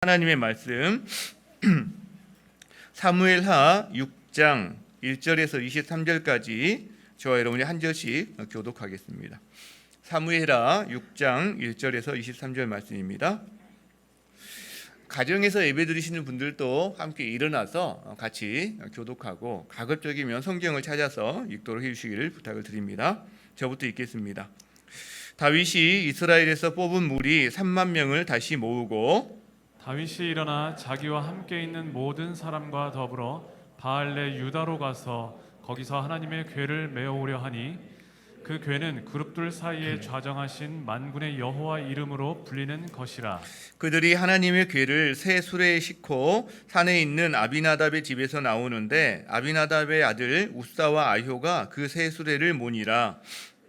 하나님의 말씀 사무엘하 6장 1절에서 23절까지 저와 여러분이 한 절씩 교독하겠습니다. 사무엘하 6장 1절에서 23절 말씀입니다. 가정에서 예배 드리시는 분들도 함께 일어나서 같이 교독하고 가급적이면 성경을 찾아서 읽도록 해주시기를 부탁을 드립니다. 저부터 읽겠습니다. 다윗이 이스라엘에서 뽑은 무리 3만 명을 다시 모으고 다윗이 일어나 자기와 함께 있는 모든 사람과 더불어 바알레 유다로 가서 거기서 하나님의 궤를 메어오려 하니 그 궤는 그룹들 사이에 좌정하신 만군의 여호와 이름으로 불리는 것이라. 그들이 하나님의 궤를 새 수레에 싣고 산에 있는 아비나답의 집에서 나오는데 아비나답의 아들 우사와 아효가 그 새 수레를 모니라.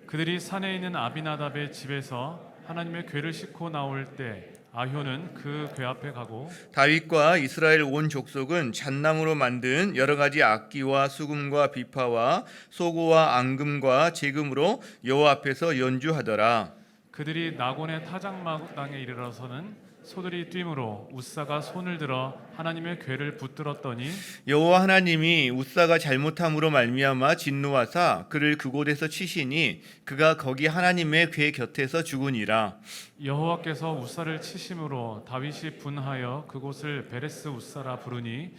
그들이 산에 있는 아비나답의 집에서 하나님의 궤를 싣고 나올 때 아효는 그 궤 앞에 가고 다윗과 이스라엘 온 족속은 잣나무로 만든 여러 가지 악기와 수금과 비파와 소고와 앙금과 제금으로 여호와 앞에서 연주하더라. 그들이 나곤의 타작마당에 이르러서는 소들이 뛰므로 우사가 손을 들어 하나님의 궤를 붙들었더니 여호와 하나님이 우사가 잘못함으로 말미암아 진노하사 그를 그곳에서 치시니 그가 거기 하나님의 궤 곁에서 죽으니라. 여호와께서 우사를 치심으로 다윗이 분하여 그곳을 베레스 우사라 부르니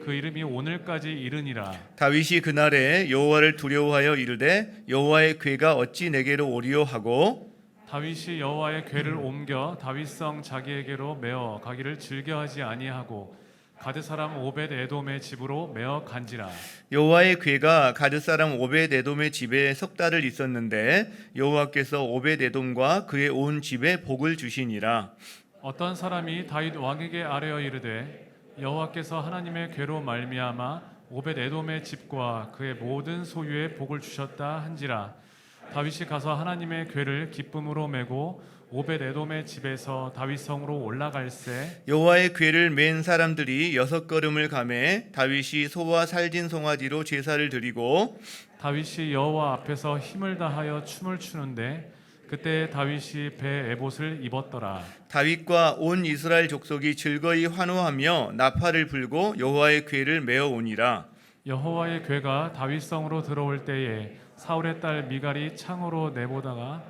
그 이름이 오늘까지 이르니라. 다윗이 그날에 여호와를 두려워하여 이르되 여호와의 궤가 어찌 내게로 오리요 하고 다윗이 여호와의 궤를 옮겨 다윗성 자기에게로 메어 가기를 즐겨하지 아니하고 가드 사람 오벳 에돔의 집으로 메어 간지라. 여호와의 궤가 가드 사람 오벳 에돔의 집에 석 달을 있었는데 여호와께서 오벳 에돔과 그의 온 집에 복을 주시니라. 어떤 사람이 다윗 왕에게 아뢰어 이르되 여호와께서 하나님의 궤로 말미암아 오벳 에돔의 집과 그의 모든 소유에 복을 주셨다 한지라. 다윗이 가서 하나님의 궤를 기쁨으로 메고 오벳 에돔의 집에서 다윗 성으로 올라갈새 여호와의 궤를 맨 사람들이 6걸음을 가매 다윗이 소와 살진 송아지로 제사를 드리고 다윗이 여호와 앞에서 힘을 다하여 춤을 추는데 그때 다윗이 배 에봇을 입었더라. 다윗과 온 이스라엘 족속이 즐거이 환호하며 나팔을 불고 여호와의 궤를 메어 오니라. 여호와의 궤가 다윗 성으로 들어올 때에 사울의 딸 미갈이 창으로 내보다가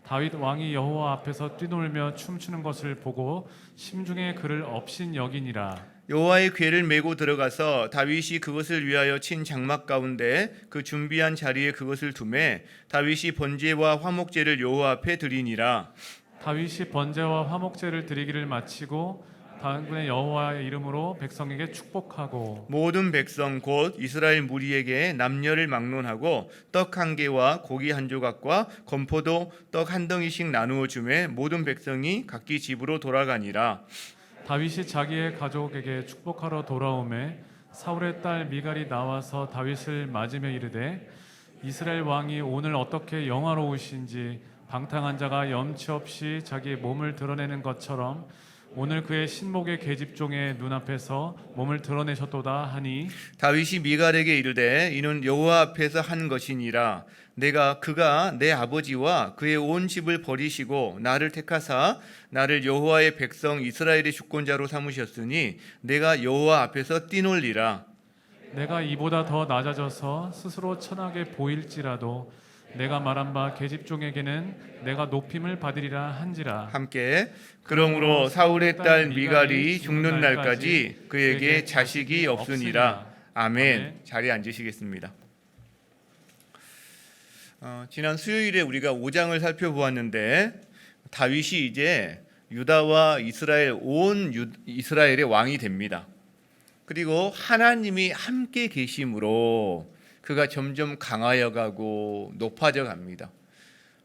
다윗 왕이 여호와 앞에서 뛰놀며 춤추는 것을 보고 심중에 그를 업신 여기니라. 여호와의 궤를 메고 들어가서 다윗이 그것을 위하여 친 장막 가운데 그 준비한 자리에 그것을 두매 다윗이 번제와 화목제를 여호와 앞에 드리니라. 다윗이 번제와 화목제를 드리기를 마치고 단군의 여호와의 이름으로 백성에게 축복하고 모든 백성 곧 이스라엘 무리에게 남녀를 막론하고 떡 한 개와 고기 한 조각과 건포도 떡 한 덩이씩 나누어 주매 모든 백성이 각기 집으로 돌아가니라. 다윗이 자기의 가족에게 축복하러 돌아오매 사울의 딸 미갈이 나와서 다윗을 맞으며 이르되 이스라엘 왕이 오늘 어떻게 영화로우신지 방탕한 자가 염치 없이 자기의 몸을 드러내는 것처럼 오늘 그의 신목의 계집종의 눈앞에서 몸을 드러내셨도다 하니 다윗이 미갈에게 이르되 이는 여호와 앞에서 한 것이니라. 그가 내 아버지와 그의 온 집을 버리시고 나를 택하사 나를 여호와의 백성 이스라엘의 주권자로 삼으셨으니 내가 여호와 앞에서 뛰놀리라. 내가 이보다 더 낮아져서 스스로 천하게 보일지라도 내가 말한 바 계집종에게는 내가 높임을 받으리라 한지라. 함께 그러므로 사울의 딸 미갈이 죽는 날까지 그에게 자식이 없으니라. 아멘. 자리에 앉으시겠습니다. 지난 수요일에 우리가 5장을 살펴보았는데 다윗이 이제 유다와 이스라엘 이스라엘의 왕이 됩니다. 그리고 하나님이 함께 계심으로 그가 점점 강하여 가고 높아져 갑니다.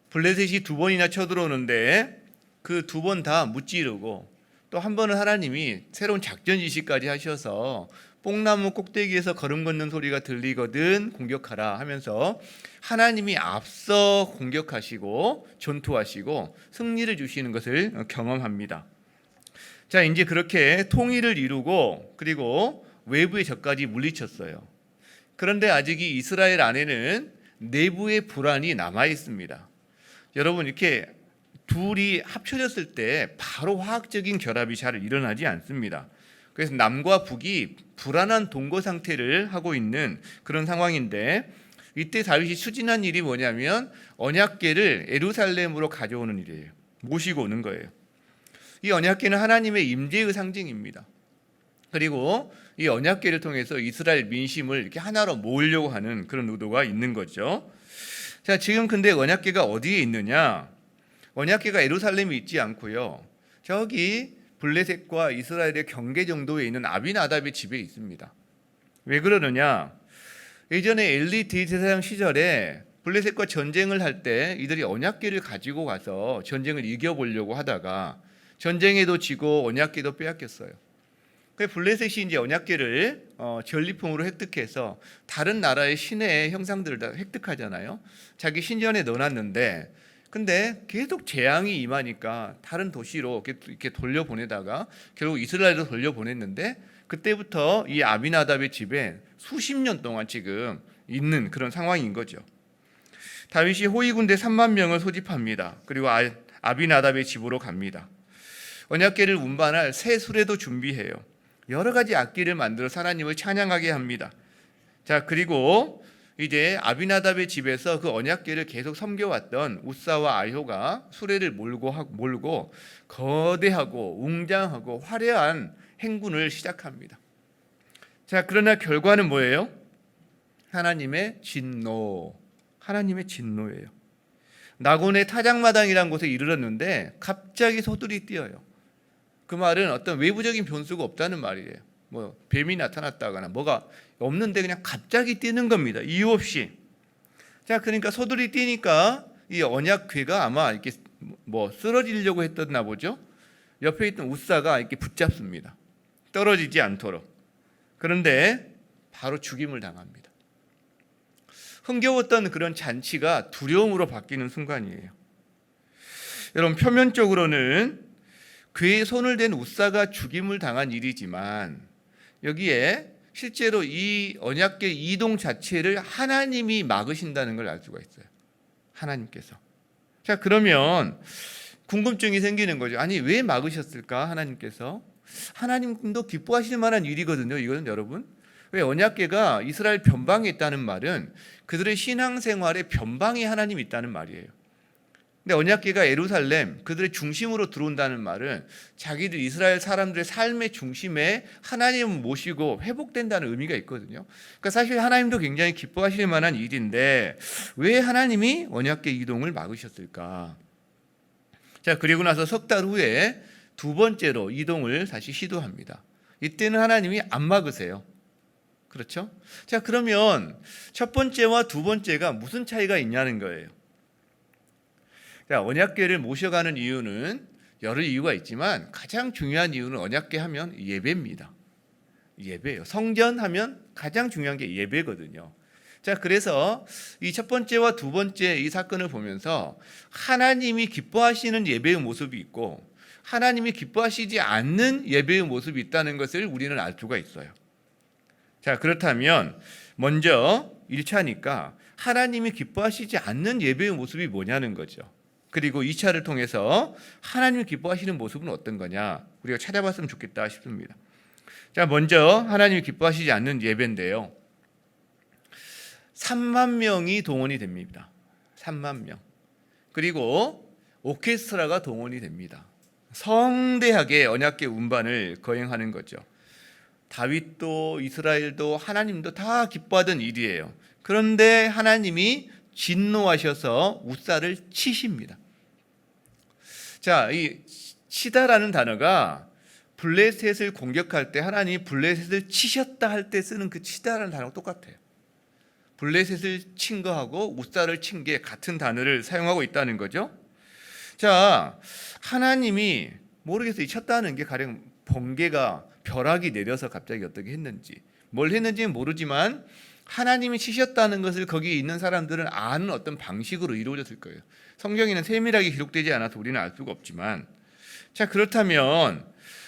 블레셋이 2번이나 쳐들어오는데 그 2번 다 무찌르고 또 한 번은 하나님이 새로운 작전 지시까지 하셔서 뽕나무 꼭대기에서 걸음 걷는 소리가 들리거든 공격하라 하면서 하나님이 앞서 공격하시고 전투하시고 승리를 주시는 것을 경험합니다. 자, 이제 그렇게 통일을 이루고 그리고 외부의 적까지 물리쳤어요. 그런데 아직 이 이스라엘 안에는 내부의 불안이 남아 있습니다. 여러분 이렇게 둘이 합쳐졌을 때 바로 화학적인 결합이 잘 일어나지 않습니다. 그래서 남과 북이 불안한 동거 상태를 하고 있는 그런 상황인데, 이때 다윗이 추진한 일이 뭐냐면 언약궤를 예루살렘으로 가져오는 일이에요. 모시고 오는 거예요. 이 언약궤는 하나님의 임재의 상징입니다. 그리고 이 언약궤를 통해서 이스라엘 민심을 이렇게 하나로 모으려고 하는 그런 의도가 있는 거죠. 자, 지금 근데 언약궤가 어디에 있느냐? 언약궤가 예루살렘에 있지 않고요, 저기 블레셋과 이스라엘의 경계 정도에 있는 아비나답의 집에 있습니다. 왜 그러느냐? 예전에 엘리 대제사장 시절에 블레셋과 전쟁을 할 때 이들이 언약궤를 가지고 가서 전쟁을 이겨보려고 하다가 전쟁에도 지고 언약궤도 빼앗겼어요. 그 블레셋이 이제 언약궤를 전리품으로 획득해서 다른 나라의 신의 형상들을 다 획득하잖아요. 자기 신전에 넣어놨는데, 근데 계속 재앙이 임하니까 다른 도시로 이렇게 돌려보내다가 결국 이스라엘로 돌려보냈는데, 그때부터 이 아비나답의 집에 수십 년 동안 지금 있는 그런 상황인 거죠. 다윗이 호위 군대 3만 명을 소집합니다. 그리고 아비나답의 집으로 갑니다. 언약궤를 운반할 새 수레도 준비해요. 여러 가지 악기를 만들어 하나님을 찬양하게 합니다. 자, 그리고 이제 아비나답의 집에서 그 언약궤를 계속 섬겨왔던 우사와 아효가 수레를 몰고 거대하고 웅장하고 화려한 행군을 시작합니다. 자, 그러나 결과는 뭐예요? 하나님의 진노예요. 나곤의 타작마당이라는 곳에 이르렀는데 갑자기 소들이 뛰어요. 그 말은 어떤 외부적인 변수가 없다는 말이에요. 뭐 뱀이 나타났다거나 뭐가 없는데 그냥 갑자기 뛰는 겁니다. 이유 없이. 자, 그러니까 소들이 뛰니까 이 언약궤가 아마 이렇게 뭐 쓰러지려고 했었나 보죠. 옆에 있던 우사가 이렇게 붙잡습니다. 떨어지지 않도록. 그런데 바로 죽임을 당합니다. 흥겨웠던 그런 잔치가 두려움으로 바뀌는 순간이에요. 여러분, 표면적으로는 그의 손을 댄 우사가 죽임을 당한 일이지만 여기에 실제로 이 언약궤 이동 자체를 하나님이 막으신다는 걸 알 수가 있어요. 하나님께서. 자, 그러면 궁금증이 생기는 거죠. 아니, 왜 막으셨을까? 하나님께서. 하나님도 기뻐하실 만한 일이거든요. 이거는 여러분. 왜 언약궤가 이스라엘 변방에 있다는 말은 그들의 신앙생활에 변방에 하나님이 있다는 말이에요. 근데 언약궤가 예루살렘, 그들의 중심으로 들어온다는 말은 자기들 이스라엘 사람들의 삶의 중심에 하나님을 모시고 회복된다는 의미가 있거든요. 그러니까 사실 하나님도 굉장히 기뻐하실 만한 일인데 왜 하나님이 언약궤 이동을 막으셨을까? 자, 그리고 나서 석 달 후에 두 번째로 이동을 다시 시도합니다. 이때는 하나님이 안 막으세요. 그렇죠? 자, 그러면 첫 번째와 두 번째가 무슨 차이가 있냐는 거예요. 자, 언약궤를 모셔가는 이유는 여러 이유가 있지만 가장 중요한 이유는 언약궤 하면 예배입니다. 예배예요. 성전 하면 가장 중요한 게 예배거든요. 자, 그래서 이 첫 번째와 두 번째 이 사건을 보면서 하나님이 기뻐하시는 예배의 모습이 있고 하나님이 기뻐하시지 않는 예배의 모습이 있다는 것을 우리는 알 수가 있어요. 자, 그렇다면 먼저 1차니까 하나님이 기뻐하시지 않는 예배의 모습이 뭐냐는 거죠. 그리고 2차를 통해서 하나님이 기뻐하시는 모습은 어떤 거냐, 우리가 찾아봤으면 좋겠다 싶습니다. 자, 먼저 하나님이 기뻐하시지 않는 예배인데요. 3만 명이 동원이 됩니다. 3만 명. 그리고 오케스트라가 동원이 됩니다. 성대하게 언약궤 운반을 거행하는 거죠. 다윗도 이스라엘도 하나님도 다 기뻐하던 일이에요. 그런데 하나님이 진노하셔서 우사를 치십니다. 자, 이 치다라는 단어가 블레셋을 공격할 때 하나님이 블레셋을 치셨다 할 때 쓰는 그 치다라는 단어가 똑같아요. 블레셋을 친 거하고 우사를 친 게 같은 단어를 사용하고 있다는 거죠. 자, 하나님이 모르겠어요. 쳤다는 게 가령 번개가 벼락이 내려서 갑자기 어떻게 했는지, 뭘 했는지는 모르지만 하나님이 치셨다는 것을 거기에 있는 사람들은 아는 어떤 방식으로 이루어졌을 거예요. 성경에는 세밀하게 기록되지 않아서 우리는 알 수가 없지만, 자, 그렇다면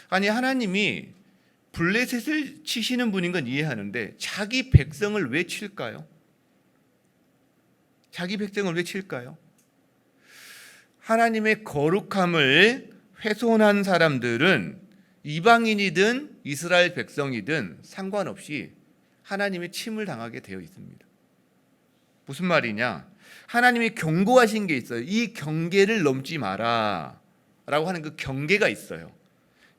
아니 하나님이 블레셋을 치시는 분인 건 이해하는데 자기 백성을 왜 칠까요? 자기 백성을 왜 칠까요? 하나님의 거룩함을 훼손한 사람들은 이방인이든 이스라엘 백성이든 상관없이 하나님의 침을 당하게 되어 있습니다. 무슨 말이냐? 하나님이 경고하신 게 있어요. 이 경계를 넘지 마라 라고 하는 그 경계가 있어요.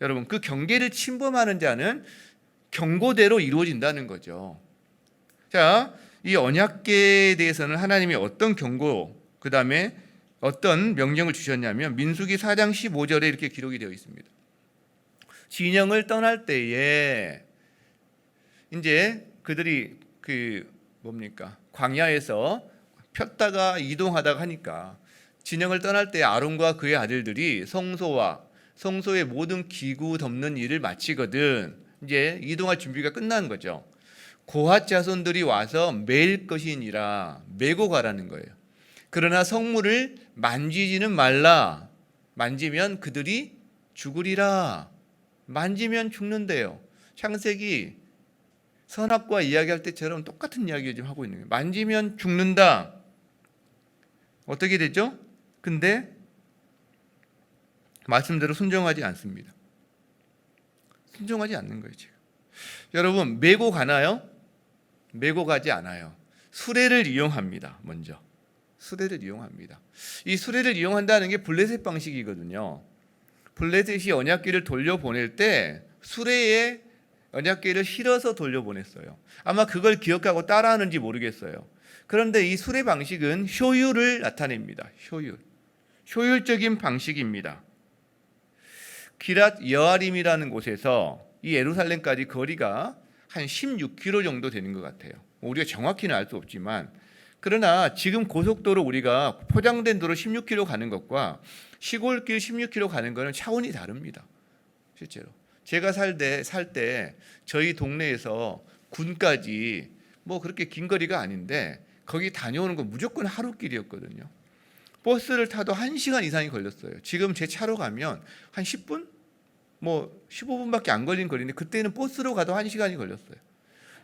여러분, 그 경계를 침범하는 자는 경고대로 이루어진다는 거죠. 자, 이 언약궤에 대해서는 하나님이 어떤 경고, 그 다음에 어떤 명령을 주셨냐면 민수기 4장 15절에 이렇게 기록이 되어 있습니다. 진영을 떠날 때에 이제 그들이 광야에서 폈다가 이동하다가 하니까 진영을 떠날 때 아론과 그의 아들들이 성소와 성소의 모든 기구 덮는 일을 마치거든 이제 이동할 준비가 끝난 거죠. 고핫 자손들이 와서 매일 것이니라 메고 가라는 거예요. 그러나 성물을 만지지는 말라. 만지면 그들이 죽으리라. 만지면 죽는데요. 창세기 선악과 이야기할 때처럼 똑같은 이야기를 지금 하고 있는 거예요. 만지면 죽는다. 어떻게 되죠? 근데 말씀대로 순종하지 않습니다. 순종하지 않는 거예요, 지금. 여러분, 메고 가나요? 메고 가지 않아요. 수레를 이용합니다. 먼저 수레를 이용합니다. 이 수레를 이용한다는 게 블레셋 방식이거든요. 블레셋이 언약궤를 돌려보낼 때 수레에 언약궤를 실어서 돌려보냈어요. 아마 그걸 기억하고 따라하는지 모르겠어요. 그런데 이 수레 방식은 효율을 나타냅니다. 효율적인 방식입니다. 기랏 여아림이라는 곳에서 이 예루살렘까지 거리가 한 16km 정도 되는 것 같아요. 우리가 정확히는 알 수 없지만, 그러나 지금 고속도로 우리가 포장된 도로 16km 가는 것과 시골길 16km 가는 것은 차원이 다릅니다. 실제로 제가 살 때 저희 동네에서 군까지 뭐 그렇게 긴 거리가 아닌데 거기 다녀오는 건 무조건 하루길이었거든요. 버스를 타도 1시간 이상이 걸렸어요. 지금 제 차로 가면 한 10분? 뭐 15분밖에 안 걸린 거리인데 그때는 버스로 가도 1시간이 걸렸어요.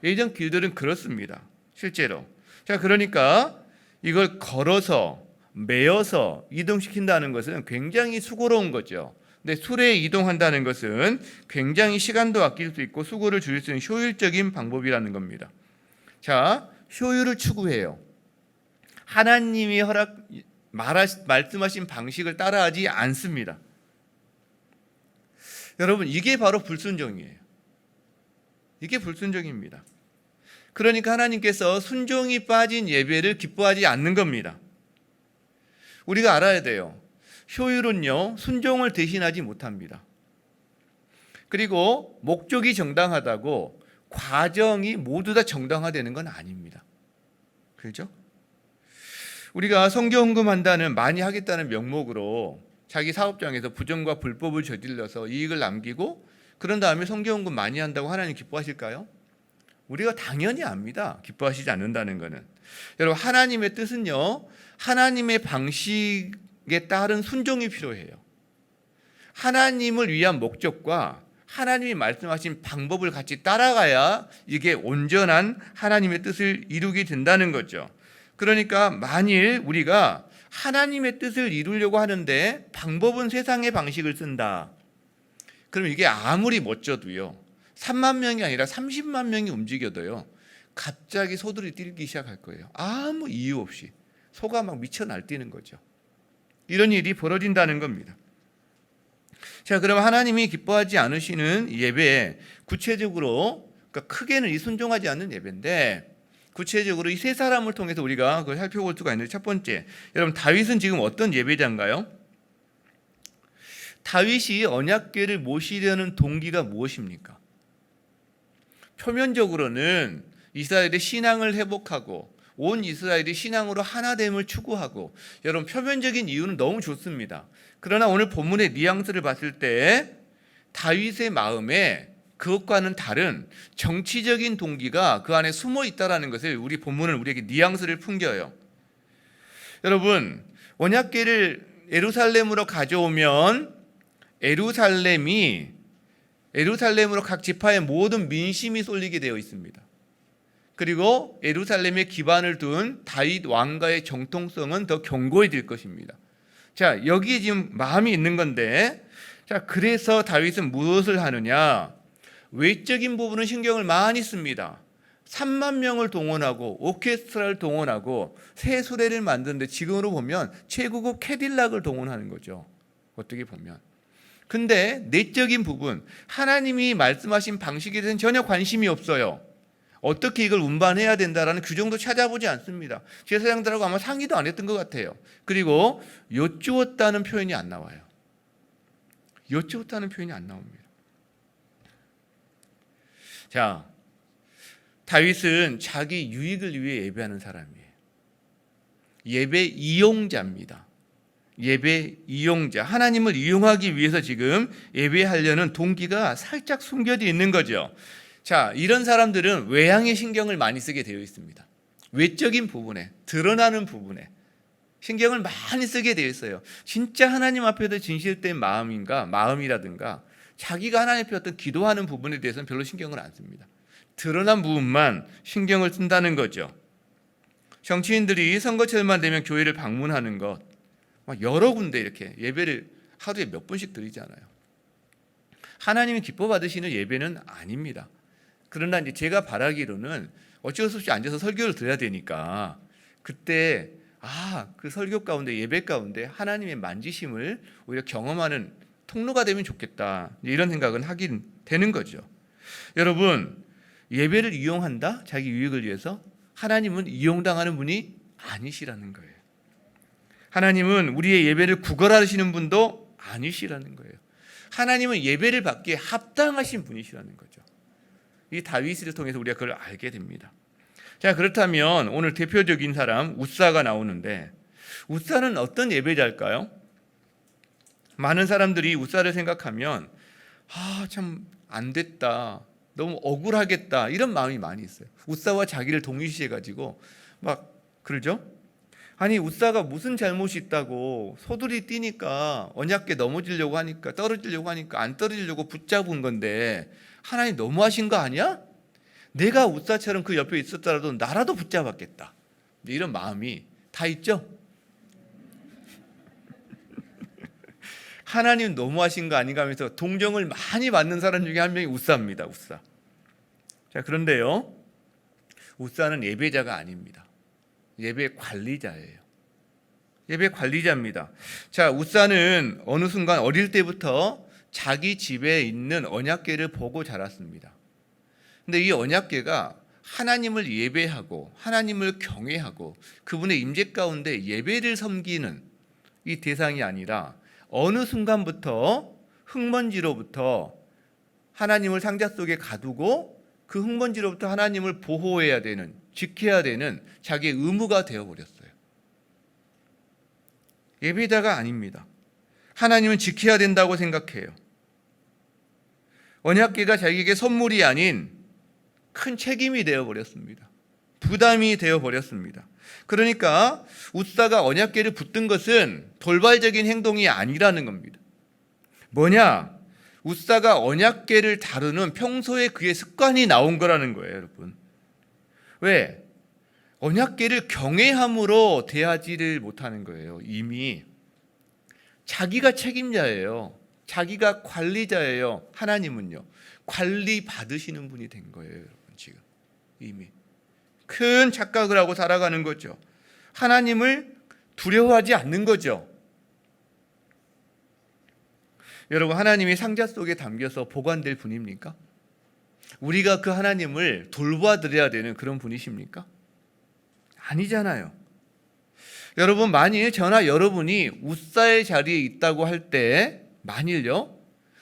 예전 길들은 그렇습니다. 실제로. 자, 그러니까 이걸 걸어서 메어서 이동시킨다는 것은 굉장히 수고로운 거죠. 근데 수레에 이동한다는 것은 굉장히 시간도 아낄 수 있고 수고를 줄일 수 있는 효율적인 방법이라는 겁니다. 자, 효율을 추구해요. 하나님이 말씀하신 방식을 따라하지 않습니다. 여러분, 이게 바로 불순종이에요. 이게 불순종입니다. 그러니까 하나님께서 순종이 빠진 예배를 기뻐하지 않는 겁니다. 우리가 알아야 돼요. 효율은요, 순종을 대신하지 못합니다. 그리고 목적이 정당하다고 과정이 모두 다 정당화되는 건 아닙니다. 그렇죠? 우리가 성경헌금한다는 많이 하겠다는 명목으로 자기 사업장에서 부정과 불법을 저질러서 이익을 남기고 그런 다음에 성경헌금 많이 한다고 하나님 기뻐하실까요? 우리가 당연히 압니다. 기뻐하시지 않는다는 것은. 여러분, 하나님의 뜻은요, 하나님의 방식에 따른 순종이 필요해요. 하나님을 위한 목적과 하나님이 말씀하신 방법을 같이 따라가야 이게 온전한 하나님의 뜻을 이루게 된다는 거죠. 그러니까 만일 우리가 하나님의 뜻을 이루려고 하는데 방법은 세상의 방식을 쓴다. 그럼 이게 아무리 멋져도요, 3만 명이 아니라 30만 명이 움직여도요, 갑자기 소들이 뛰기 시작할 거예요. 아무 이유 없이 소가 막 미쳐 날뛰는 거죠. 이런 일이 벌어진다는 겁니다. 자, 그럼 하나님이 기뻐하지 않으시는 예배, 구체적으로 그러니까 크게는 이 순종하지 않는 예배인데 구체적으로 이 세 사람을 통해서 우리가 그걸 살펴볼 수가 있는데, 첫 번째, 여러분, 다윗은 지금 어떤 예배자인가요? 다윗이 언약궤를 모시려는 동기가 무엇입니까? 표면적으로는 이스라엘의 신앙을 회복하고 온 이스라엘이 신앙으로 하나됨을 추구하고, 여러분, 표면적인 이유는 너무 좋습니다. 그러나 오늘 본문의 뉘앙스를 봤을 때 다윗의 마음에 그것과는 다른 정치적인 동기가 그 안에 숨어 있다라는 것을 우리 본문은 우리에게 뉘앙스를 풍겨요. 여러분, 언약궤를 예루살렘으로 가져오면 예루살렘으로 각 지파의 모든 민심이 쏠리게 되어 있습니다. 그리고 예루살렘에 기반을 둔 다윗 왕가의 정통성은 더 견고해질 것입니다. 자, 여기에 지금 마음이 있는 건데, 자, 그래서 다윗은 무엇을 하느냐? 외적인 부분은 신경을 많이 씁니다. 3만 명을 동원하고 오케스트라를 동원하고 새 수레를 만드는데 지금으로 보면 최고급 캐딜락을 동원하는 거죠. 어떻게 보면. 근데 내적인 부분, 하나님이 말씀하신 방식에 대해서는 전혀 관심이 없어요. 어떻게 이걸 운반해야 된다라는 규정도 찾아보지 않습니다. 제사장들하고 아마 상의도 안 했던 것 같아요. 그리고 여쭈었다는 표현이 안 나와요. 여쭈었다는 표현이 안 나옵니다. 자, 다윗은 자기 유익을 위해 예배하는 사람이에요. 예배 이용자입니다. 예배 이용자. 하나님을 이용하기 위해서 지금 예배하려는 동기가 살짝 숨겨져 있는 거죠. 자, 이런 사람들은 외향에 신경을 많이 쓰게 되어 있습니다. 외적인 부분에, 드러나는 부분에 신경을 많이 쓰게 되어 있어요. 진짜 하나님 앞에서 진실된 마음이라든가 자기가 하나님 앞에 어떤 기도하는 부분에 대해서는 별로 신경을 안 씁니다. 드러난 부분만 신경을 쓴다는 거죠. 정치인들이 선거철만 되면 교회를 방문하는 것, 막 여러 군데 이렇게 예배를 하루에 몇 번씩 드리잖아요. 하나님이 기뻐 받으시는 예배는 아닙니다. 그러나 이제 제가 바라기로는 어쩔 수 없이 앉아서 설교를 드려야 되니까 그때 그 설교 가운데 예배 가운데 하나님의 만지심을 오히려 경험하는 통로가 되면 좋겠다, 이런 생각은 하긴 되는 거죠. 여러분, 예배를 이용한다? 자기 유익을 위해서? 하나님은 이용당하는 분이 아니시라는 거예요. 하나님은 우리의 예배를 구걸하시는 분도 아니시라는 거예요. 하나님은 예배를 받기에 합당하신 분이시라는 거죠. 이 다윗을 통해서 우리가 그걸 알게 됩니다. 자, 그렇다면 오늘 대표적인 사람 웃사가 나오는데, 웃사는 어떤 예배자일까요? 많은 사람들이 웃사를 생각하면 참 안 됐다, 너무 억울하겠다, 이런 마음이 많이 있어요. 웃사와 자기를 동일시해가지고 막 그러죠. 아니, 웃사가 무슨 잘못이 있다고 소들이 뛰니까 언약궤 넘어지려고 하니까, 떨어지려고 하니까 안 떨어지려고 붙잡은 건데 하나님 너무하신 거 아니야? 내가 웃사처럼 그 옆에 있었더라도 나라도 붙잡았겠다, 이런 마음이 다 있죠. 하나님 너무하신 거 아닌가 하면서 동정을 많이 받는 사람 중에 한 명이 웃사입니다. 웃사. 자, 그런데요, 웃사는 예배자가 아닙니다. 예배 관리자예요. 예배 관리자입니다. 자, 웃사는 어느 순간 어릴 때부터 자기 집에 있는 언약궤를 보고 자랐습니다. 근데 이 언약궤가 하나님을 예배하고 하나님을 경외하고 그분의 임재 가운데 예배를 섬기는 이 대상이 아니라 어느 순간부터 흙먼지로부터 하나님을 상자 속에 가두고 그 흙먼지로부터 하나님을 보호해야 되는, 지켜야 되는 자기의 의무가 되어버렸어요. 예배자가 아닙니다. 하나님은 지켜야 된다고 생각해요. 언약궤가 자기에게 선물이 아닌 큰 책임이 되어버렸습니다. 부담이 되어버렸습니다. 그러니까 웃사가 언약궤를 붙든 것은 돌발적인 행동이 아니라는 겁니다. 뭐냐? 웃사가 언약궤를 다루는 평소에 그의 습관이 나온 거라는 거예요, 여러분. 왜? 언약궤를 경외함으로 대하지를 못하는 거예요. 이미 자기가 책임자예요. 자기가 관리자예요. 하나님은요, 관리 받으시는 분이 된 거예요, 여러분. 지금 이미 큰 착각을 하고 살아가는 거죠. 하나님을 두려워하지 않는 거죠. 여러분, 하나님이 상자 속에 담겨서 보관될 분입니까? 우리가 그 하나님을 돌봐드려야 되는 그런 분이십니까? 아니잖아요. 여러분, 만일 저나 여러분이 웃사의 자리에 있다고 할 때, 만일요,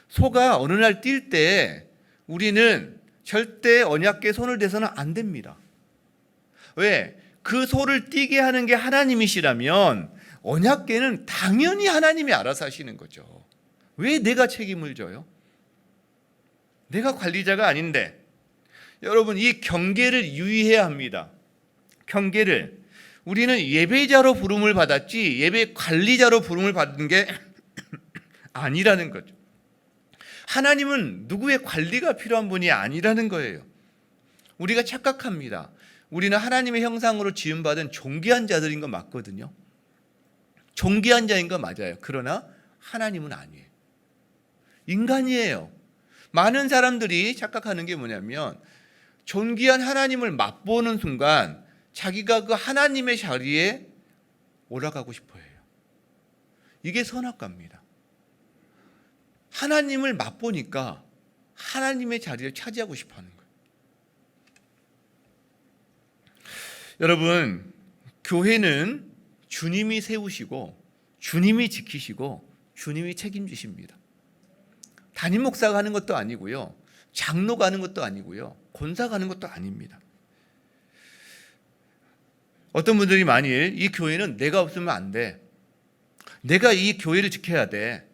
소가 어느 날 뛸 때 우리는 절대 언약궤에 손을 대서는 안 됩니다. 왜? 그 소를 뛰게 하는 게 하나님이시라면 언약궤는 당연히 하나님이 알아서 하시는 거죠. 왜 내가 책임을 져요? 내가 관리자가 아닌데. 여러분, 이 경계를 유의해야 합니다. 경계를. 우리는 예배자로 부름을 받았지 예배 관리자로 부름을 받은 게 아니라는 거죠. 하나님은 누구의 관리가 필요한 분이 아니라는 거예요. 우리가 착각합니다. 우리는 하나님의 형상으로 지음받은 존귀한 자들인 건 맞거든요. 존귀한 자인 거 맞아요. 그러나 하나님은 아니에요. 인간이에요. 많은 사람들이 착각하는 게 뭐냐면 존귀한 하나님을 맛보는 순간 자기가 그 하나님의 자리에 올라가고 싶어 해요. 이게 선악과입니다. 하나님을 맛보니까 하나님의 자리를 차지하고 싶어 하는 거예요. 여러분, 교회는 주님이 세우시고 주님이 지키시고 주님이 책임지십니다. 담임 목사가 하는 것도 아니고요. 장로가 하는 것도 아니고요. 권사가 하는 것도 아닙니다. 어떤 분들이 만일 이 교회는 내가 없으면 안 돼. 내가 이 교회를 지켜야 돼.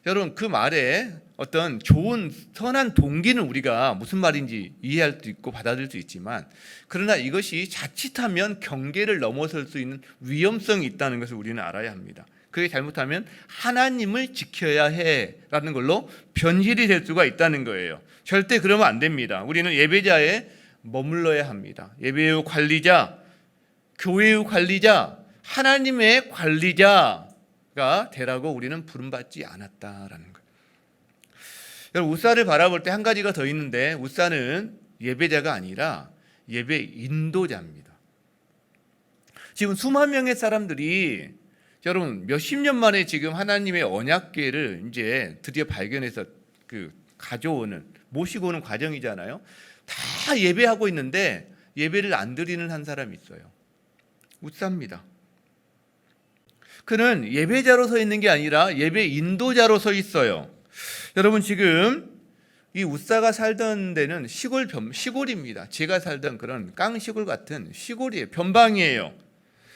여러분, 그 말에 어떤 좋은 선한 동기는 우리가 무슨 말인지 이해할 수 있고 받아들일 수 있지만, 그러나 이것이 자칫하면 경계를 넘어설 수 있는 위험성이 있다는 것을 우리는 알아야 합니다. 그게 잘못하면 하나님을 지켜야 해라는 걸로 변질이 될 수가 있다는 거예요. 절대 그러면 안 됩니다. 우리는 예배자에 머물러야 합니다. 예배의 관리자, 교회의 관리자, 하나님의 관리자가 되라고 우리는 부름받지 않았다라는 거예요. 여러분, 우사를 바라볼 때 한 가지가 더 있는데, 우사는 예배자가 아니라 예배 인도자입니다. 지금 수만 명의 사람들이 여러분 몇십 년 만에 지금 하나님의 언약궤를 이제 드디어 발견해서 가져오는, 모시고 오는 과정이잖아요. 다 예배하고 있는데 예배를 안 드리는 한 사람이 있어요. 우사입니다. 그는 예배자로 서 있는 게 아니라 예배 인도자로 서 있어요. 여러분, 지금 이 우사가 살던 데는 시골입니다. 제가 살던 그런 깡시골 같은 시골이에요. 변방이에요.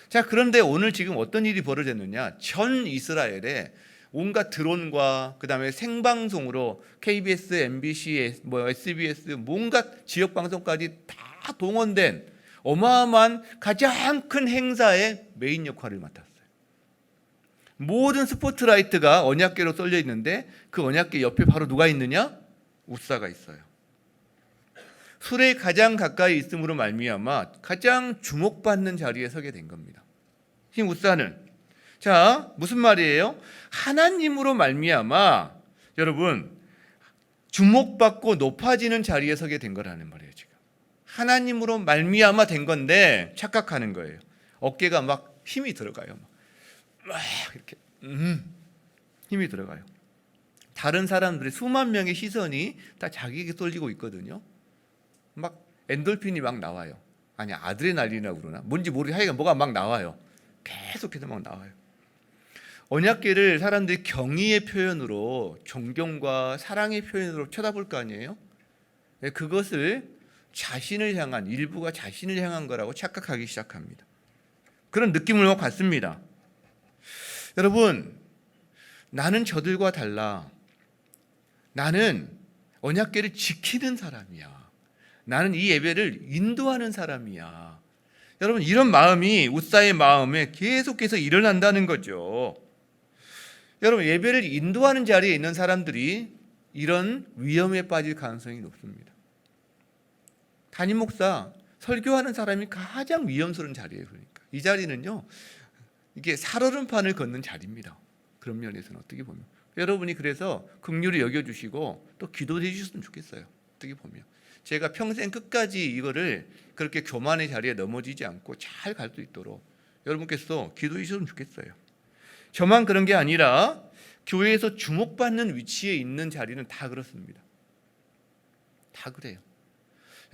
자, 그런데 오늘 지금 어떤 일이 벌어졌느냐? 전 이스라엘에 온갖 드론과 그다음에 생방송으로 KBS, MBC, SBS 뭔가 지역 방송까지 다 동원된 어마어마한 가장 큰 행사의 메인 역할을 맡았어요. 모든 스포트라이트가 언약궤로 쏠려 있는데 그 언약궤 옆에 바로 누가 있느냐? 우사가 있어요. 술에 가장 가까이 있음으로 말미암아 가장 주목받는 자리에 서게 된 겁니다. 이 우사는, 자, 무슨 말이에요? 하나님으로 말미암아 여러분 주목받고 높아지는 자리에 서게 된 거라는 말이에요. 지금 하나님으로 말미암아 된 건데 착각하는 거예요. 어깨가 막 힘이 들어가요. 막 이렇게 힘이 들어가요. 다른 사람들의 수만 명의 시선이 다 자기에게 쏠리고 있거든요. 막 엔돌핀이 막 나와요. 아니, 아드레날린이라고 그러나 뭔지 모르게 하여간 뭐가 막 나와요. 계속해서 막 나와요. 언약궤를 사람들이 경의의 표현으로, 존경과 사랑의 표현으로 쳐다볼 거 아니에요? 그것을 자신을 향한, 일부가 자신을 향한 거라고 착각하기 시작합니다. 그런 느낌을 받습니다. 여러분, 나는 저들과 달라. 나는 언약궤를 지키는 사람이야. 나는 이 예배를 인도하는 사람이야. 여러분, 이런 마음이 우사의 마음에 계속해서 일어난다는 거죠. 여러분, 예배를 인도하는 자리에 있는 사람들이 이런 위험에 빠질 가능성이 높습니다. 담임 목사, 설교하는 사람이 가장 위험스러운 자리예요. 그러니까 이 자리는요, 이게 살얼음판을 걷는 자리입니다. 그런 면에서는 어떻게 보면 여러분이 그래서 긍휼히 여겨주시고 또 기도해 주셨으면 좋겠어요. 어떻게 보면 제가 평생 끝까지 이거를 그렇게 교만의 자리에 넘어지지 않고 잘 갈 수 있도록 여러분께서 기도해 주셨으면 좋겠어요. 저만 그런 게 아니라 교회에서 주목받는 위치에 있는 자리는 다 그렇습니다. 다 그래요.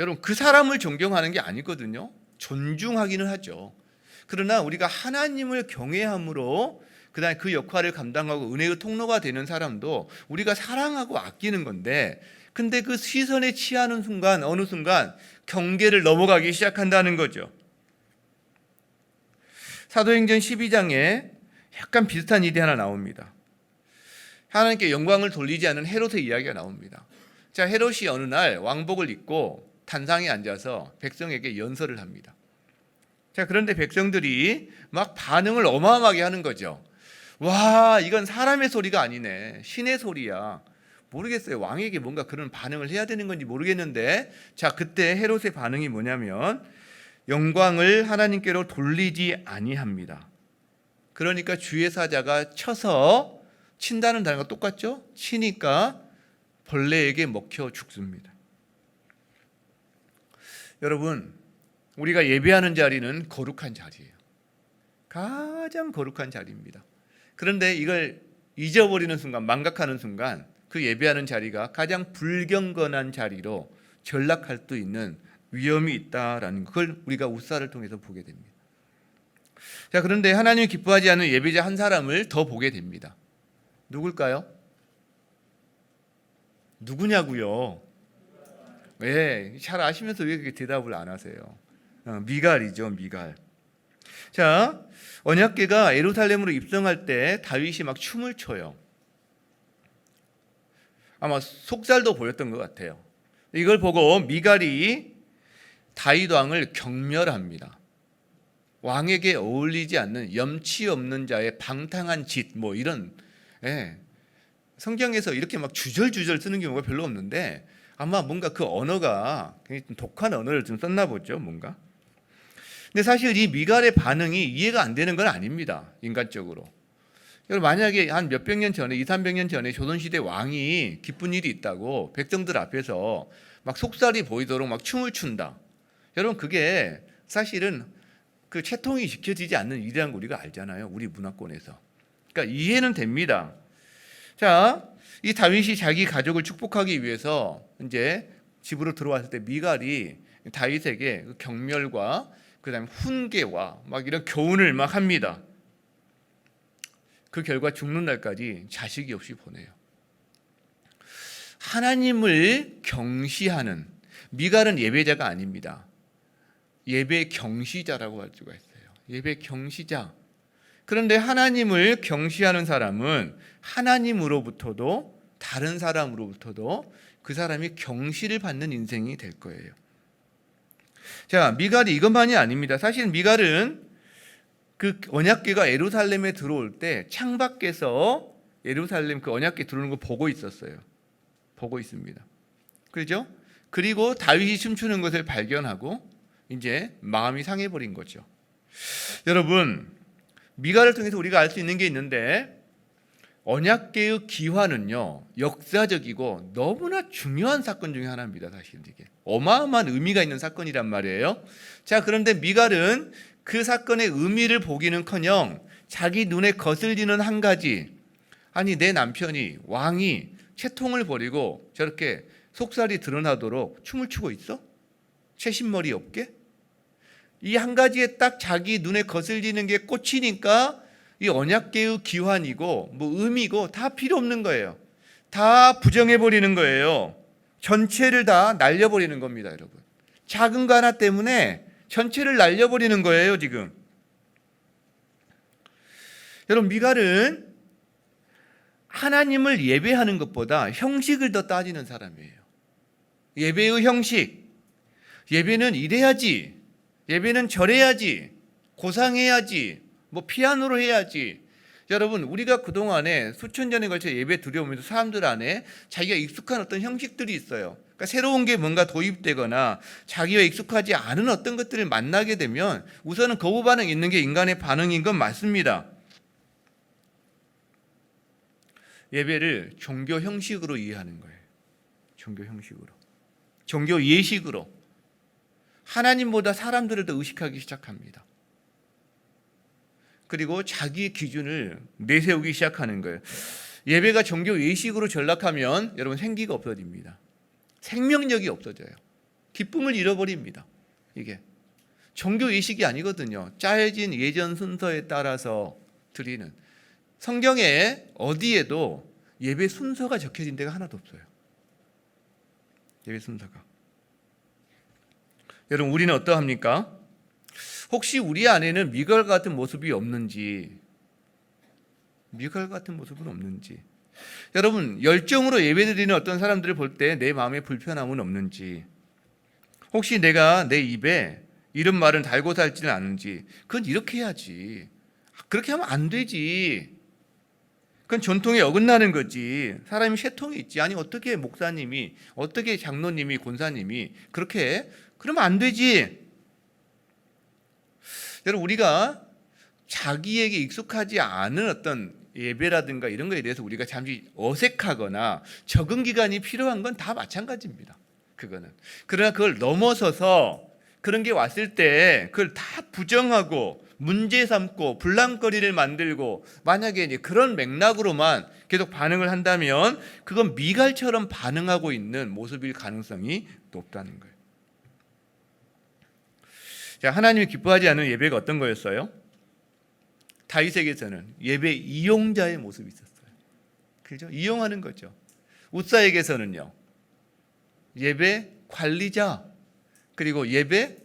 여러분, 그 사람을 존경하는 게 아니거든요. 존중하기는 하죠. 그러나 우리가 하나님을 경외함으로 그다음에 그 역할을 감당하고 은혜의 통로가 되는 사람도 우리가 사랑하고 아끼는 건데, 근데 그 시선에 취하는 순간, 어느 순간 경계를 넘어가기 시작한다는 거죠. 사도행전 12장에 약간 비슷한 일이 하나 나옵니다. 하나님께 영광을 돌리지 않은 헤롯의 이야기가 나옵니다. 자, 헤롯이 어느 날 왕복을 입고 단상에 앉아서 백성에게 연설을 합니다. 자, 그런데 백성들이 막 반응을 어마어마하게 하는 거죠. 와, 이건 사람의 소리가 아니네. 신의 소리야. 모르겠어요. 왕에게 뭔가 그런 반응을 해야 되는 건지 모르겠는데, 자, 그때 헤롯의 반응이 뭐냐면 영광을 하나님께로 돌리지 아니합니다. 그러니까 주의 사자가 쳐서 친다는 단어가 똑같죠? 치니까 벌레에게 먹혀 죽습니다. 여러분, 우리가 예배하는 자리는 거룩한 자리예요. 가장 거룩한 자리입니다. 그런데 이걸 잊어버리는 순간, 망각하는 순간 그 예배하는 자리가 가장 불경건한 자리로 전락할 수 있는 위험이 있다라는 걸 우리가 우사를 통해서 보게 됩니다. 자, 그런데 하나님이 기뻐하지 않는 예배자 한 사람을 더 보게 됩니다. 누굴까요? 누구냐고요? 왜? 잘 아시면서 왜 그렇게 대답을 안 하세요? 미갈이죠, 미갈. 자, 언약궤가 예루살렘으로 입성할 때 다윗이 막 춤을 춰요. 아마 속살도 보였던 것 같아요. 이걸 보고 미갈이 다윗 왕을 경멸합니다. 왕에게 어울리지 않는 염치 없는 자의 방탕한 짓, 뭐 이런, 성경에서 이렇게 막 주절주절 쓰는 경우가 별로 없는데 아마 뭔가 그 언어가 굉장히 좀 독한 언어를 좀 썼나 보죠, 뭔가. 근데 사실 이 미갈의 반응이 이해가 안 되는 건 아닙니다, 인간적으로. 여러분, 만약에 한 몇백 년 전에, 200~300년 전에 조선시대 왕이 기쁜 일이 있다고 백성들 앞에서 막 속살이 보이도록 막 춤을 춘다. 여러분, 그게 사실은 그 채통이 지켜지지 않는 일이라는 거 우리가 알잖아요, 우리 문화권에서. 그러니까 이해는 됩니다. 자, 이 다윗이 자기 가족을 축복하기 위해서 이제 집으로 들어왔을 때 미갈이 다윗에게 경멸과 그다음에 훈계와 막 이런 교훈을 막 합니다. 그 결과 죽는 날까지 자식이 없이 보내요. 하나님을 경시하는, 미갈은 예배자가 아닙니다. 예배 경시자라고 할 수가 있어요. 예배 경시자. 그런데 하나님을 경시하는 사람은 하나님으로부터도 다른 사람으로부터도 그 사람이 경시를 받는 인생이 될 거예요. 자, 미갈이 이것만이 아닙니다. 사실 미갈은 그 언약궤가 예루살렘에 들어올 때 창밖에서 예루살렘 그 언약궤 들어오는 거 보고 있었어요. 보고 있습니다. 그렇죠? 그리고 다윗이 춤추는 것을 발견하고 이제 마음이 상해버린 거죠. 여러분, 미갈을 통해서 우리가 알 수 있는 게 있는데, 언약궤의 기화는요 역사적이고 너무나 중요한 사건 중에 하나입니다. 사실 이게 어마어마한 의미가 있는 사건이란 말이에요. 자, 그런데 미갈은 그 사건의 의미를 보기는커녕 자기 눈에 거슬리는 한 가지, 아니 내 남편이 왕이 채통을 버리고 저렇게 속살이 드러나도록 춤을 추고 있어? 채신머리 없게? 이 한 가지에 딱 자기 눈에 거슬리는 게 꽂히니까 이 언약궤의 기환이고 뭐 의미고 다 필요 없는 거예요. 다 부정해버리는 거예요. 전체를 다 날려버리는 겁니다, 여러분. 작은 거 하나 때문에 전체를 날려버리는 거예요, 지금. 여러분, 미갈은 하나님을 예배하는 것보다 형식을 더 따지는 사람이에요. 예배의 형식. 예배는 이래야지. 예배는 저래야지. 고상해야지. 뭐 피아노로 해야지. 여러분, 우리가 그동안에 수천 년에 걸쳐 예배 드려오면서 사람들 안에 자기가 익숙한 어떤 형식들이 있어요. 그러니까 새로운 게 뭔가 도입되거나 자기가 익숙하지 않은 어떤 것들을 만나게 되면 우선은 거부 반응이 있는 게 인간의 반응인 건 맞습니다. 예배를 종교 형식으로 이해하는 거예요. 종교 형식으로. 종교 예식으로. 하나님보다 사람들을 더 의식하기 시작합니다. 그리고 자기의 기준을 내세우기 시작하는 거예요. 예배가 종교 예식으로 전락하면 여러분 생기가 없어집니다. 생명력이 없어져요. 기쁨을 잃어버립니다. 이게 종교 예식이 아니거든요. 짜여진 예전 순서에 따라서 드리는. 성경에 어디에도 예배 순서가 적혀진 데가 하나도 없어요. 예배 순서가. 여러분, 우리는 어떠합니까? 혹시 우리 안에는 미갈 같은 모습이 없는지, 미갈 같은 모습은 없는지, 여러분 열정으로 예배드리는 어떤 사람들을 볼 때 내 마음에 불편함은 없는지, 혹시 내가 내 입에 이런 말은 달고 살지는 않은지, 그건 이렇게 해야지, 그렇게 하면 안 되지, 그건 전통에 어긋나는 거지, 사람이 쇠통이 있지, 아니 어떻게 목사님이, 어떻게 장로님이, 권사님이 그렇게 해? 그러면 안 되지. 여러분, 우리가 자기에게 익숙하지 않은 어떤 예배라든가 이런 거에 대해서 우리가 잠시 어색하거나 적응 기간이 필요한 건 다 마찬가지입니다. 그거는. 그러나 그걸 넘어서서 그런 게 왔을 때 그걸 다 부정하고 문제 삼고 불랑거리를 만들고 만약에 이제 그런 맥락으로만 계속 반응을 한다면 그건 미갈처럼 반응하고 있는 모습일 가능성이 높다는 거예요. 자, 하나님이 기뻐하지 않는 예배가 어떤 거였어요? 다윗에게서는 예배 이용자의 모습이 있었어요. 그죠? 이용하는 거죠. 웃사에게서는요, 예배 관리자, 그리고 예배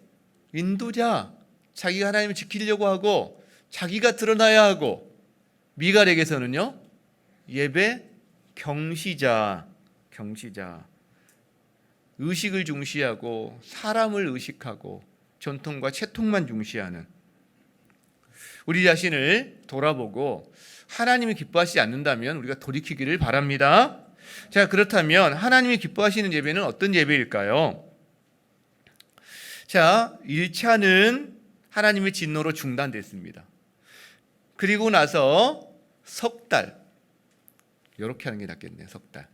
인도자, 자기가 하나님을 지키려고 하고 자기가 드러나야 하고, 미갈에게서는요, 예배 경시자, 의식을 중시하고 사람을 의식하고 전통과 채통만 중시하는, 우리 자신을 돌아보고 하나님이 기뻐하시지 않는다면 우리가 돌이키기를 바랍니다. 자, 그렇다면 하나님이 기뻐하시는 예배는 어떤 예배일까요? 자, 1차는 하나님의 진노로 중단됐습니다. 그리고 나서 석 달, 이렇게 하는 게 낫겠네요. 석 달.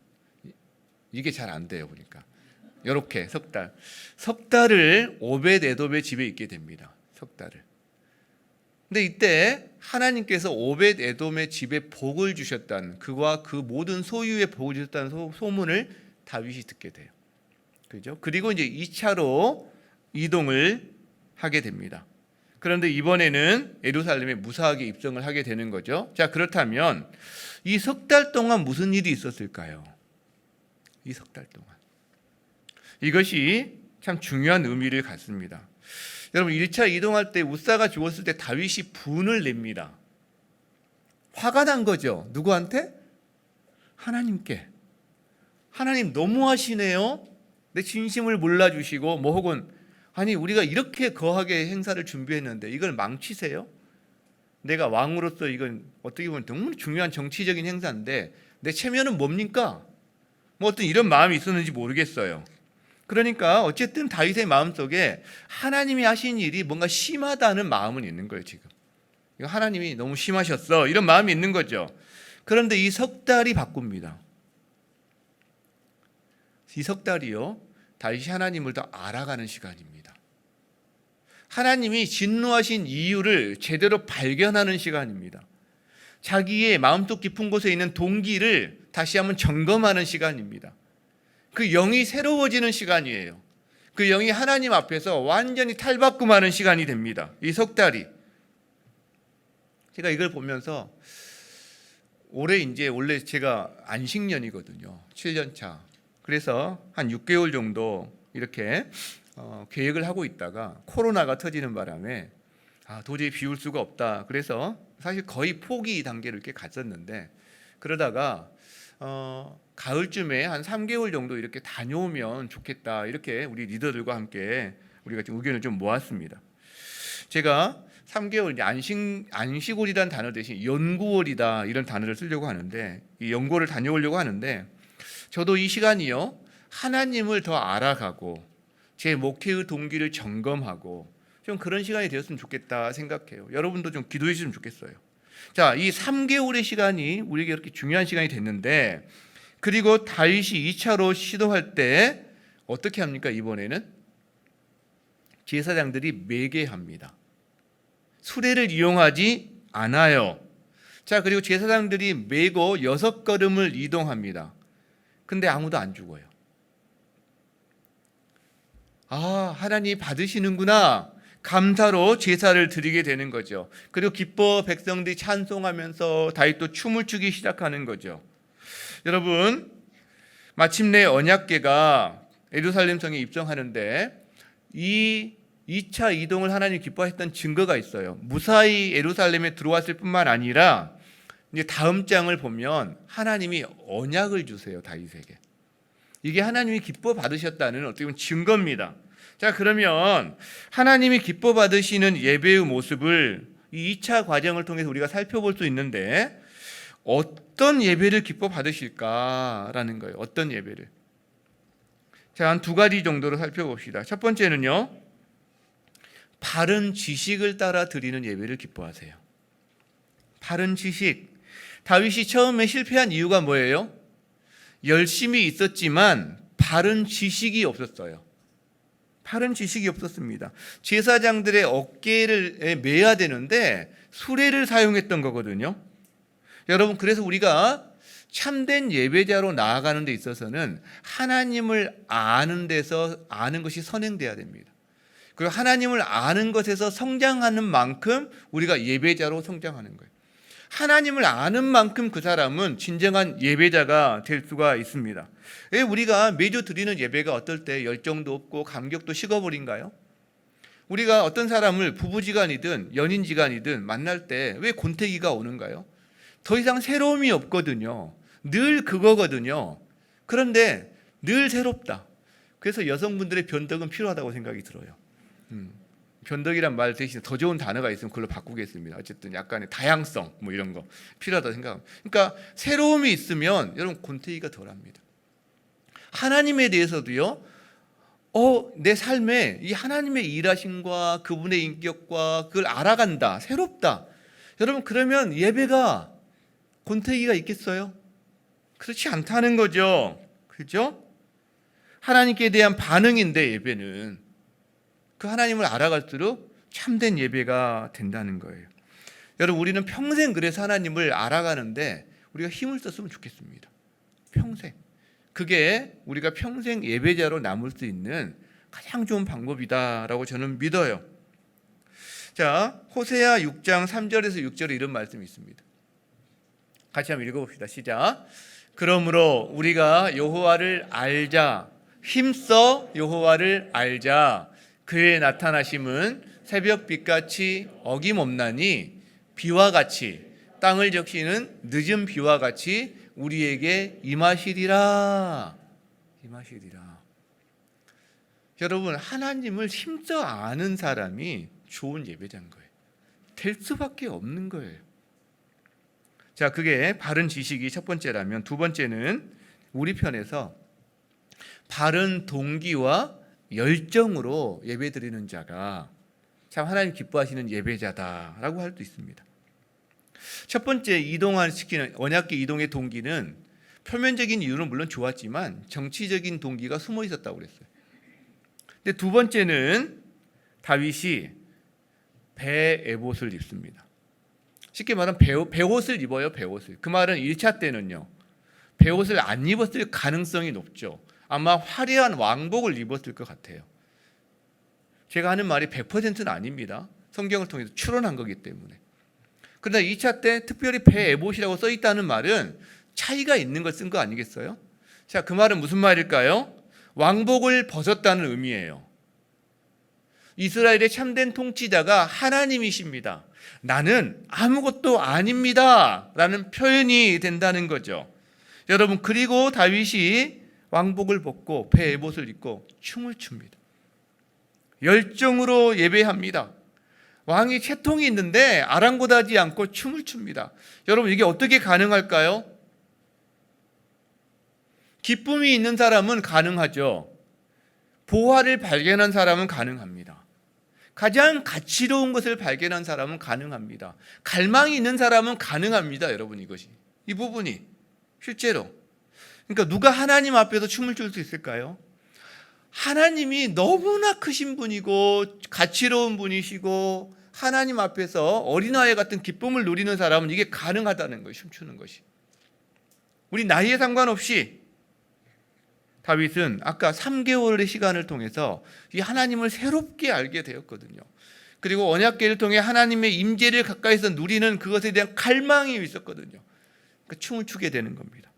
이게 잘 안 돼요, 보니까. 이렇게 석 달을 오벳 에돔의 집에 있게 됩니다. 석 달을. 근데 이때 하나님께서 오벳 에돔의 집에 복을 주셨다는, 그와 그 모든 소유에 복을 주셨다는 소문을 다윗이 듣게 돼요. 그죠? 그리고 이제 2차로 이동을 하게 됩니다. 그런데 이번에는 예루살렘에 무사하게 입성을 하게 되는 거죠. 자, 그렇다면 이 석 달 동안 무슨 일이 있었을까요? 이 석 달 동안. 이것이 참 중요한 의미를 갖습니다. 여러분, 1차 이동할 때 웃사가 죽었을 때 다윗이 분을 냅니다. 화가 난 거죠. 누구한테? 하나님께. 하나님 너무하시네요. 내 진심을 몰라주시고, 뭐 혹은 아니 우리가 이렇게 거하게 행사를 준비했는데 이걸 망치세요? 내가 왕으로서 이건 어떻게 보면 너무 중요한 정치적인 행사인데 내 체면은 뭡니까? 뭐 어떤 이런 마음이 있었는지 모르겠어요. 그러니까 어쨌든 다윗의 마음속에 하나님이 하신 일이 뭔가 심하다는 마음은 있는 거예요. 지금 이거 하나님이 너무 심하셨어, 이런 마음이 있는 거죠. 그런데 이 석 달이 바꿉니다. 이 석 달이요, 다윗이 하나님을 더 알아가는 시간입니다. 하나님이 진노하신 이유를 제대로 발견하는 시간입니다. 자기의 마음속 깊은 곳에 있는 동기를 다시 한번 점검하는 시간입니다. 그 영이 새로워지는 시간이에요. 그 영이 하나님 앞에서 완전히 탈바꿈하는 시간이 됩니다. 이 석 달이. 제가 이걸 보면서 올해 이제 원래 제가 안식년이거든요. 7년 차. 그래서 한 6개월 정도 이렇게 계획을 하고 있다가 코로나가 터지는 바람에 도저히 비울 수가 없다. 그래서 사실 거의 포기 단계로 이렇게 갔었는데, 그러다가 가을쯤에 한 3개월 정도 이렇게 다녀오면 좋겠다, 이렇게 우리 리더들과 함께 우리가 좀 의견을 좀 모았습니다. 제가 3개월, 안식월이라는 단어 대신 연구월이다, 이런 단어를 쓰려고 하는데, 이 연구월을 다녀오려고 하는데, 저도 이 시간이요, 하나님을 더 알아가고 제 목회의 동기를 점검하고 좀 그런 시간이 되었으면 좋겠다 생각해요. 여러분도 좀 기도해 주시면 좋겠어요. 자, 이 3개월의 시간이 우리에게 이렇게 중요한 시간이 됐는데, 그리고 다윗이 2차로 시도할 때 어떻게 합니까? 이번에는 제사장들이 매개합니다. 수레를 이용하지 않아요. 자, 그리고 제사장들이 메고 6걸음을 이동합니다. 근데 아무도 안 죽어요. 하나님 받으시는구나, 감사로 제사를 드리게 되는 거죠. 그리고 기뻐 백성들이 찬송하면서 다윗도 춤을 추기 시작하는 거죠. 여러분, 마침내 언약궤가 예루살렘 성에 입성하는데 이 2차 이동을 하나님 기뻐했던 증거가 있어요. 무사히 예루살렘에 들어왔을 뿐만 아니라 이제 다음 장을 보면 하나님이 언약을 주세요, 다윗에게. 이게 하나님이 기뻐 받으셨다는 어떻게 보면 증거입니다. 자, 그러면 하나님이 기뻐 받으시는 예배의 모습을 이 2차 과정을 통해서 우리가 살펴볼 수 있는데, 어떤 예배를 기뻐 받으실까라는 거예요. 어떤 예배를. 자, 한 2가지 정도로 살펴봅시다. 첫 번째는요, 바른 지식을 따라 드리는 예배를 기뻐하세요. 바른 지식. 다윗이 처음에 실패한 이유가 뭐예요? 열심히 있었지만 바른 지식이 없었어요. 바른 지식이 없었습니다. 제사장들의 어깨를 매야 되는데 수레를 사용했던 거거든요. 여러분, 그래서 우리가 참된 예배자로 나아가는 데 있어서는 하나님을 아는 데서 아는 것이 선행돼야 됩니다. 그리고 하나님을 아는 것에서 성장하는 만큼 우리가 예배자로 성장하는 거예요. 하나님을 아는 만큼 그 사람은 진정한 예배자가 될 수가 있습니다. 왜 우리가 매주 드리는 예배가 어떨 때 열정도 없고 감격도 식어버린가요? 우리가 어떤 사람을 부부지간이든 연인지간이든 만날 때 왜 권태기가 오는가요? 더 이상 새로움이 없거든요. 늘 그거거든요. 그런데 늘 새롭다. 그래서 여성분들의 변덕은 필요하다고 생각이 들어요. 변덕이란 말 대신에 더 좋은 단어가 있으면 그걸로 바꾸겠습니다. 어쨌든 약간의 다양성 뭐 이런 거 필요하다고 생각합니다. 그러니까 새로움이 있으면 여러분 권태기가 덜합니다. 하나님에 대해서도요. 내 삶에 이 하나님의 일하심과 그분의 인격과 그걸 알아간다. 새롭다. 여러분, 그러면 예배가 권태기가 있겠어요? 그렇지 않다는 거죠. 그렇죠? 하나님께 대한 반응인데 예배는 그 하나님을 알아갈수록 참된 예배가 된다는 거예요. 여러분, 우리는 평생 그래서 하나님을 알아가는데 우리가 힘을 썼으면 좋겠습니다. 평생. 그게 우리가 평생 예배자로 남을 수 있는 가장 좋은 방법이다라고 저는 믿어요. 자, 호세아 6장 3절에서 6절에 이런 말씀이 있습니다. 같이 한번 읽어봅시다. 시작. 그러므로 우리가 여호와를 알자. 힘써 여호와를 알자. 그의 나타나심은 새벽빛같이 어김없나니 비와 같이 땅을 적시는 늦은 비와 같이 우리에게 임하시리라. 임하시리라. 여러분, 하나님을 힘써 아는 사람이 좋은 예배자인 거예요. 될 수밖에 없는 거예요. 자, 그게 바른 지식이 첫 번째라면, 두 번째는 우리 편에서 바른 동기와 열정으로 예배드리는 자가 참 하나님 기뻐하시는 예배자다라고 할 수 있습니다. 첫 번째 이동시키는 언약궤 이동의 동기는 표면적인 이유는 물론 좋았지만 정치적인 동기가 숨어 있었다고 그랬어요. 근데 두 번째는 다윗이 배 에봇을 입습니다. 쉽게 말하면 배옷을 입어요. 배옷을. 그 말은 1차 때는요. 배옷을 안 입었을 가능성이 높죠. 아마 화려한 왕복을 입었을 것 같아요. 제가 하는 말이 100%는 아닙니다. 성경을 통해서 추론한 거기 때문에. 그러나 2차 때 특별히 배 에봇이라고 써 있다는 말은 차이가 있는 걸 쓴 거 아니겠어요? 자, 그 말은 무슨 말일까요? 왕복을 벗었다는 의미예요. 이스라엘의 참된 통치자가 하나님이십니다. 나는 아무것도 아닙니다. 라는 표현이 된다는 거죠. 여러분, 그리고 다윗이 왕복을 벗고 배 에봇을 입고 춤을 춥니다. 열정으로 예배합니다. 왕이 채통이 있는데 아랑곳하지 않고 춤을 춥니다. 여러분, 이게 어떻게 가능할까요? 기쁨이 있는 사람은 가능하죠. 보화를 발견한 사람은 가능합니다. 가장 가치로운 것을 발견한 사람은 가능합니다. 갈망이 있는 사람은 가능합니다. 여러분, 이 부분이 실제로. 그러니까 누가 하나님 앞에서 춤을 출 수 있을까요? 하나님이 너무나 크신 분이고 가치로운 분이시고 하나님 앞에서 어린아이 같은 기쁨을 누리는 사람은 이게 가능하다는 거예요. 춤추는 것이. 우리 나이에 상관없이 다윗은 아까 3개월의 시간을 통해서 이 하나님을 새롭게 알게 되었거든요. 그리고 언약궤를 통해 하나님의 임재를 가까이서 누리는 그것에 대한 갈망이 있었거든요. 그러니까 춤을 추게 되는 겁니다.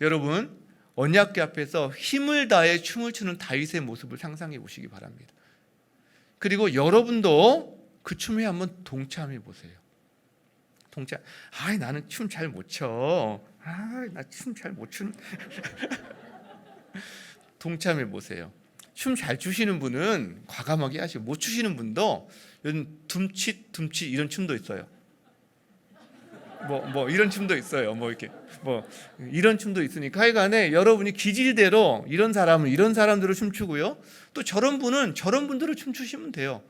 여러분, 언약궤 앞에서 힘을 다해 춤을 추는 다윗의 모습을 상상해 보시기 바랍니다. 그리고 여러분도 그 춤에 한번 동참해 보세요. 나는 춤 잘 못 춰. 나 춤 잘 못 추는. 동참해 보세요. 춤 잘 추시는 분은 과감하게 하시고 못 추시는 분도 이런 둠칫 이런 춤도 있어요. 뭐 이런 춤도 있어요. 이런 춤도 있으니까 하여간에 여러분이 기질대로 이런 사람은 이런 사람들로 춤추고요. 또 저런 분은 저런 분들로 춤추시면 돼요.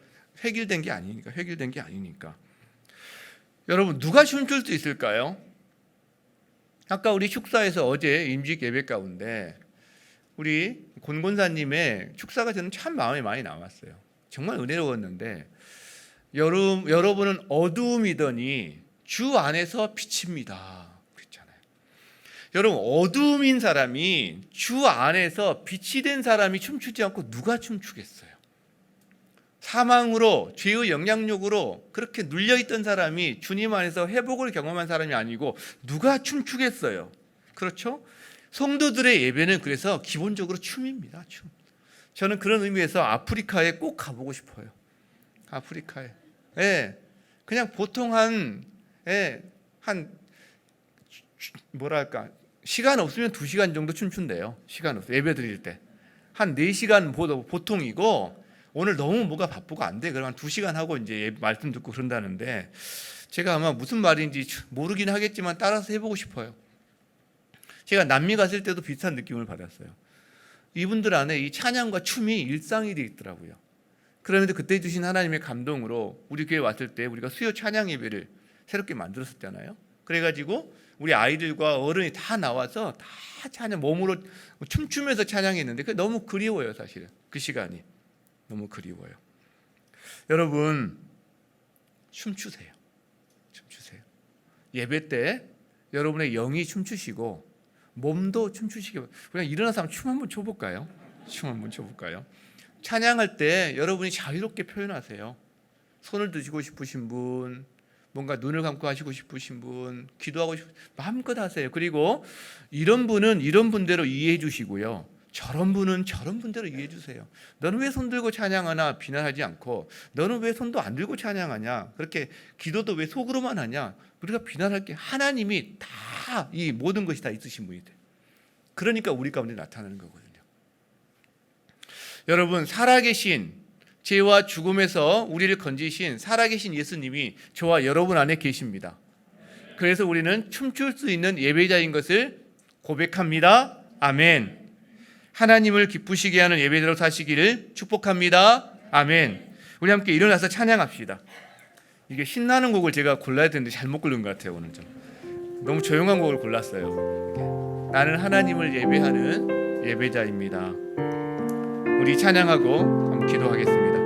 획일된 게 아니니까. 여러분 누가 춤출 수 있을까요? 아까 우리 축사에서 어제 임직 예배 가운데 우리 곤곤사님의 축사가 저는 참 마음에 많이 남았어요. 정말 은혜로웠는데 여러분은 어두움이더니 주 안에서 빛입니다. 그렇잖아요. 여러분 어두움인 사람이 주 안에서 빛이 된 사람이 춤추지 않고 누가 춤추겠어요? 사망으로 죄의 영향력으로 그렇게 눌려있던 사람이 주님 안에서 회복을 경험한 사람이 아니고 누가 춤추겠어요? 그렇죠? 성도들의 예배는 그래서 기본적으로 춤입니다. 춤. 저는 그런 의미에서 아프리카에 꼭 가보고 싶어요. 아프리카에. 예. 그냥 보통 한 뭐랄까 시간 없으면 2시간 정도 춤춘대요. 시간 없어 예배 드릴 때 한 4시간 보통이고 오늘 너무 뭐가 바쁘고 안 돼. 그러면 2시간 하고 이제 말씀 듣고 그런다는데 제가 아마 무슨 말인지 모르긴 하겠지만 따라서 해보고 싶어요. 제가 남미 갔을 때도 비슷한 느낌을 받았어요. 이분들 안에 이 찬양과 춤이 일상이 되어 있더라고요. 그런데 그때 주신 하나님의 감동으로 우리 교회 왔을 때 우리가 수요 찬양 예배를 새롭게 만들었었잖아요. 그래가지고 우리 아이들과 어른이 다 나와서 다 찬양 몸으로 춤추면서 찬양했는데 그게 너무 그리워요. 사실은 그 시간이 너무 그리워요. 여러분 춤추세요. 춤추세요. 예배 때 여러분의 영이 춤추시고 몸도 춤추시기 바랍니다. 그냥 일어나서 한번 춤 한번 춰볼까요? 춤 한번 춰볼까요? 찬양할 때 여러분이 자유롭게 표현하세요. 손을 드시고 싶으신 분, 뭔가 눈을 감고 하시고 싶으신 분, 기도하고 싶으신 분, 마음껏 하세요. 그리고 이런 분은 이런 분대로 이해해 주시고요. 저런 분은 저런 분대로 이해해 주세요. 너는 왜 손 들고 찬양하나 비난하지 않고 너는 왜 손도 안 들고 찬양하냐, 그렇게 기도도 왜 속으로만 하냐, 우리가 비난할 게 하나님이 다 이 모든 것이 다 있으신 분이 돼요. 그러니까 우리 가운데 나타나는 거거든요. 여러분 살아계신 죄와 죽음에서 우리를 건지신 살아계신 예수님이 저와 여러분 안에 계십니다. 그래서 우리는 춤출 수 있는 예배자인 것을 고백합니다. 아멘. 하나님을 기쁘시게 하는 예배자로 사시기를 축복합니다. 아멘. 우리 함께 일어나서 찬양합시다. 이게 신나는 곡을 제가 골라야 되는데 잘못 고른 것 같아요. 오늘 좀 너무 조용한 곡을 골랐어요. 나는 하나님을 예배하는 예배자입니다. 우리 찬양하고 한번 기도하겠습니다.